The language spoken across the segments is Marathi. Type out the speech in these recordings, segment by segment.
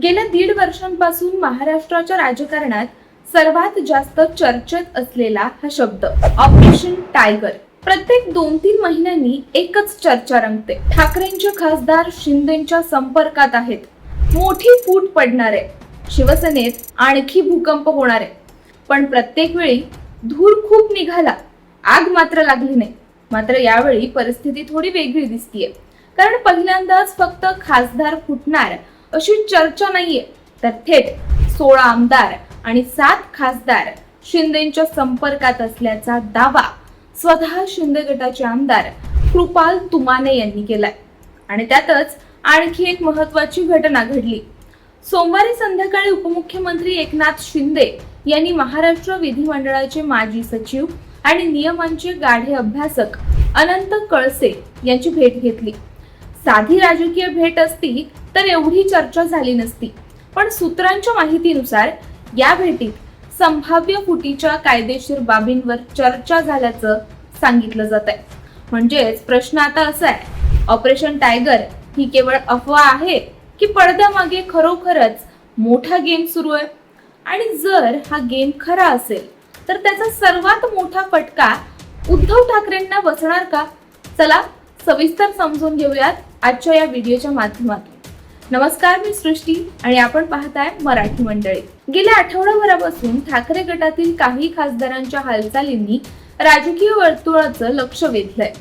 गेल्या 1.5 वर्षांपासून महाराष्ट्राच्या राजकारणात सर्वात जास्त चर्चेत असलेला हा शब्द ऑपरेशन टायगर. प्रत्येक 2-3 महिन्यांनी एकच चर्चा रंगते. ठाकरेंचे खासदार शिंदेच्या संपर्कात आहेत, मोठी फूट पडणार आहे, शिवसेनेत आणखी भूकंप होणार आहे. पण प्रत्येक वेळी धूर खूप निघाला, आग मात्र लागली नाही. मात्र यावेळी परिस्थिती थोडी वेगळी दिसतीये. कारण पहिल्यांदाच फक्त खासदार फुटणार अशी चर्चा नाहीये, तर थेट 16 आमदार आणि 7 खासदार शिंदेच्या संपर्कात असल्याचा दावा स्वतः शिंदे गटाचे आमदार कृपाल तुमाने यांनी केलाय. आणि त्यातच आणखी एक महत्त्वाची घटना घडली. सोमवारी संध्याकाळी उपमुख्यमंत्री एकनाथ शिंदे यांनी महाराष्ट्र विधिमंडळाचे माजी सचिव आणि नियमांचे गाढे अभ्यासक अनंत कळसे यांची भेट घेतली. साधी राजकीय भेट असती तर एवढी चर्चा झाली नसती. पण सूत्रांच्या माहितीनुसार या भेटीत संभाव्य फुटीच्या कायदेशीर बाबींवर चर्चा झाल्याचं सांगितलं जात आहे. म्हणजेच प्रश्न आता असा आहे, ऑपरेशन टायगर ही केवळ अफवा आहे की पडद्यामागे खरोखरच मोठा गेम सुरू आहे? आणि जर हा गेम खरा असेल तर त्याचा सर्वात मोठा फटका उद्धव ठाकरेंना बसणार का? चला सविस्तर समजून घेऊयात आजच्या या व्हिडिओच्या माध्यमातून. नमस्कार, मी सृष्टी आणि आपण पाहताय मराठी मंडळी. गेल्या आठवडाभरापासून ठाकरे गटातील काही खासदारांच्या हालचालींनी राजकीय वर्तुळाचं लक्ष वेधलंय.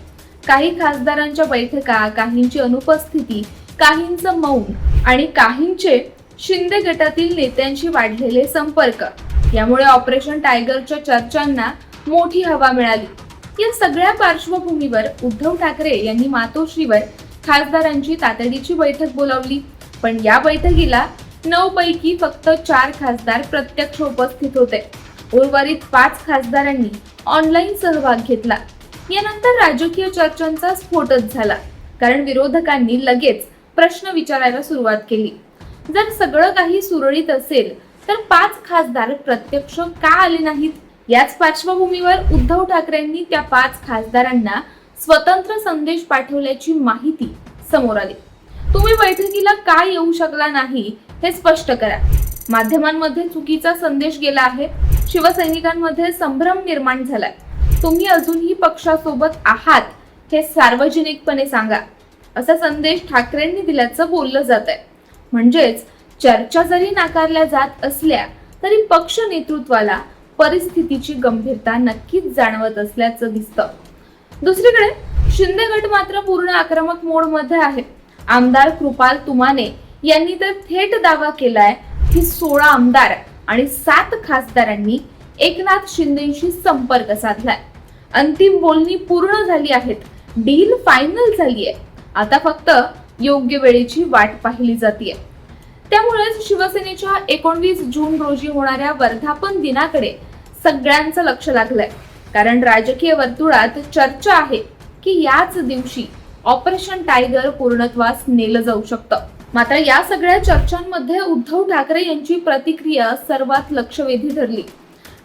काही खासदारांच्या बैठका, काहींची अनुपस्थिती, काहींचं मौन आणि काहींचे शिंदे गटातील नेत्यांशी वाढलेले संपर्क यामुळे ऑपरेशन टायगरच्या चर्चांना मोठी हवा मिळाली. या सगळ्या पार्श्वभूमीवर उद्धव ठाकरे यांनी मातोश्रीवर खासदारांची तातडीची बैठक बोलावली. पण या बैठकीला 9 पैकी फक्त 4 खासदार प्रत्यक्ष उपस्थित होते. उर्वरित 5 खासदारांनी ऑनलाईन सहभाग घेतला. यानंतर राजकीय चर्चांचा स्फोटच झाला, कारण विरोधकांनी लगेच प्रश्न विचारायला सुरुवात केली. जर सगळं काही सुरळीत असेल तर 5 खासदार प्रत्यक्ष का आले नाहीत? याच पार्श्वभूमीवर उद्धव ठाकरेंनी त्या 5 खासदारांना स्वतंत्र संदेश पाठवल्याची माहिती समोर आली. तुम्ही बैठकीला का येऊ शकला नाही हे स्पष्ट करा. माध्यमांमध्ये चुकीचा संदेश गेला आहे. शिवसैनिकांमध्ये संभ्रम निर्माण झालाय. तुम्ही अजूनही पक्षासोबत आहात हे सार्वजनिकपणे सांगा, असा संदेश ठाकरेंनी दिल्याचं बोललं जात आहे. म्हणजेच चर्चा जरी नाकारल्या जात असल्या तरी पक्ष नेतृत्वाला परिस्थितीची गंभीरता नक्कीच जाणवत असल्याचं दिसतं. दुसरीकडे शिंदे गट मात्र पूर्ण आक्रमक मोड मध्ये आहे. आमदार कृपाल तुमाने यांनी तर थेट दावा केलाय की 16 आमदार आणि 7 खासदारांनी एकनाथ शिंदेशी संपर्क साधलाय. अंतिम बोलणी पूर्ण झाली आहेत, डील फायनल झालीय. आता फक्त योग्य वेळेची वाट पाहिली जाते. त्यामुळेच शिवसेनेच्या 19 जून रोजी होणाऱ्या वर्धापन दिनाकडे सगळ्यांचं लक्ष लागलंय. कारण राजकीय वर्तुळात चर्चा आहे की याच दिवशी ऑपरेशन टायगर पूर्णत्वास नेलं जाऊ शकतं. मात्र या सगळ्या चर्चांमध्ये उद्धव ठाकरे यांची प्रतिक्रिया सर्वात लक्षवेधी ठरली.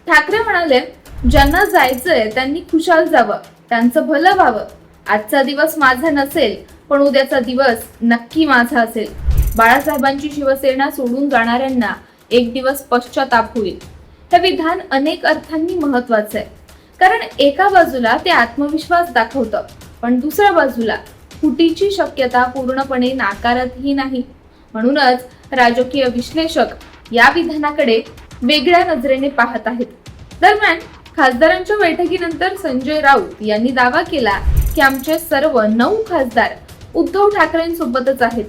ठाकरे म्हणाले, ज्यांना जायचंय त्यांनी खुशाल जावं, त्यांचं भलं व्हावं. आजचा दिवस माझा नसेल, पण उद्याचा दिवस नक्की माझा असेल. बाळासाहेबांची शिवसेना सोडून जाणाऱ्यांना एक दिवस पश्चाताप होईल. हे विधान अनेक अर्थांनी महत्वाचं आहे. कारण एका बाजूला ते आत्मविश्वास दाखवतं, पण दुसऱ्या बाजूला फुटीची शक्यता पूर्णपणे नाकारतही नाही. म्हणूनच राजकीय विश्लेषक या विधानाकडे वेगळ्या नजरेने पाहत आहेत. दरम्यान खासदारांच्या बैठकीनंतर संजय राऊत यांनी दावा केला की आमचे सर्व 9 खासदार उद्धव ठाकरेंसोबतच आहेत.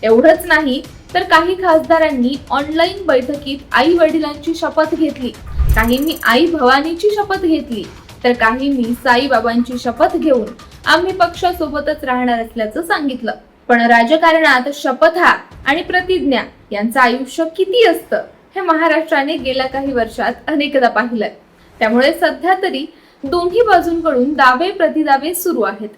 एवढंच नाही तर काही खासदारांनी ऑनलाईन बैठकीत आई वडिलांची शपथ घेतली, काहींनी आई भवानीची शपथ घेतली, तर काहींनी साईबाबांची शपथ घेऊन आम्ही पक्षासोबतच राहणार असल्याचं सांगितलं. पण राजकारणात शपथा आणि प्रतिज्ञा यांचं आयुष्य किती असतं हे महाराष्ट्राने गेल्या काही वर्षात अनेकदा पाहिलंय. त्यामुळे सध्या तरी दोन्ही बाजूंकडून दावे प्रतिदावे सुरू आहेत.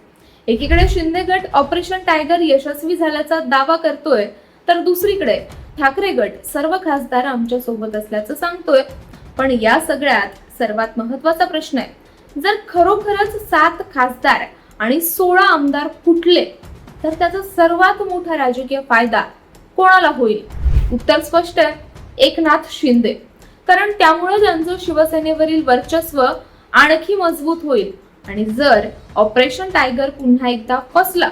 एकीकडे शिंदे गट ऑपरेशन टायगर यशस्वी झाल्याचा दावा करतोय, तर दुसरीकडे ठाकरे गट सर्व खासदार आमच्या सोबत असल्याचं सांगतोय. पण या सगळ्यात सर्वात महत्वाचा प्रश्न आहे, जर खरोखरच 7 खासदार आणि 16 आमदार फुटले तर त्याचा सर्वात मोठा राजकीय फायदा कोणाला होईल? उत्तर स्पष्ट आहे, एकनाथ शिंदे. कारण त्यामुळे त्यांचं शिवसेनेवरील वर्चस्व आणखी मजबूत होईल आणि जर ऑपरेशन टायगर पुन्हा एकदा फसला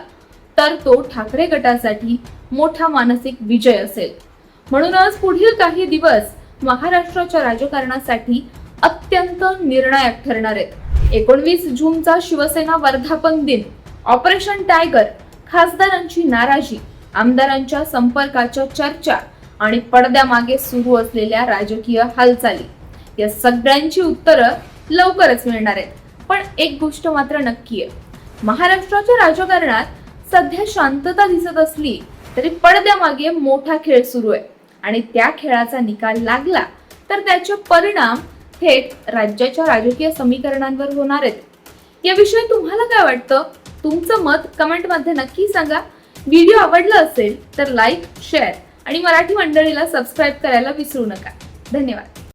तर तो ठाकरे गटासाठी मोठा मानसिक विजय असेल. म्हणूनच पुढील काही दिवस महाराष्ट्राच्या राजकारणासाठी अत्यंत निर्णायक ठरणार आहेत. 19 जूनचा शिवसेना वर्धापन दिन, ऑपरेशन टायगर, खासदारांची नाराजी, आमदारांच्या संपर्काच्या चर्चा आणि पडद्यामागे सुरू असलेल्या राजकीय हालचाली, या सगळ्यांची उत्तरं लवकरच मिळणार आहेत. पण एक गोष्ट मात्र नक्की आहे, महाराष्ट्राच्या राजकारणात सध्या शांतता दिसत असली तरी पडद्यामागे मोठा खेळ सुरू आहे आणि त्या खेळाचा निकाल लागला तर त्याचे परिणाम थेट राज्याच्या राजकीय समीकरणांवर होणार आहेत. याविषयी तुम्हाला काय वाटतं? तुमचं मत कमेंटमध्ये नक्की सांगा. व्हिडिओ आवडला असेल तर लाईक, शेअर आणि मराठी मंडळीला सबस्क्राईब करायला विसरू नका. धन्यवाद.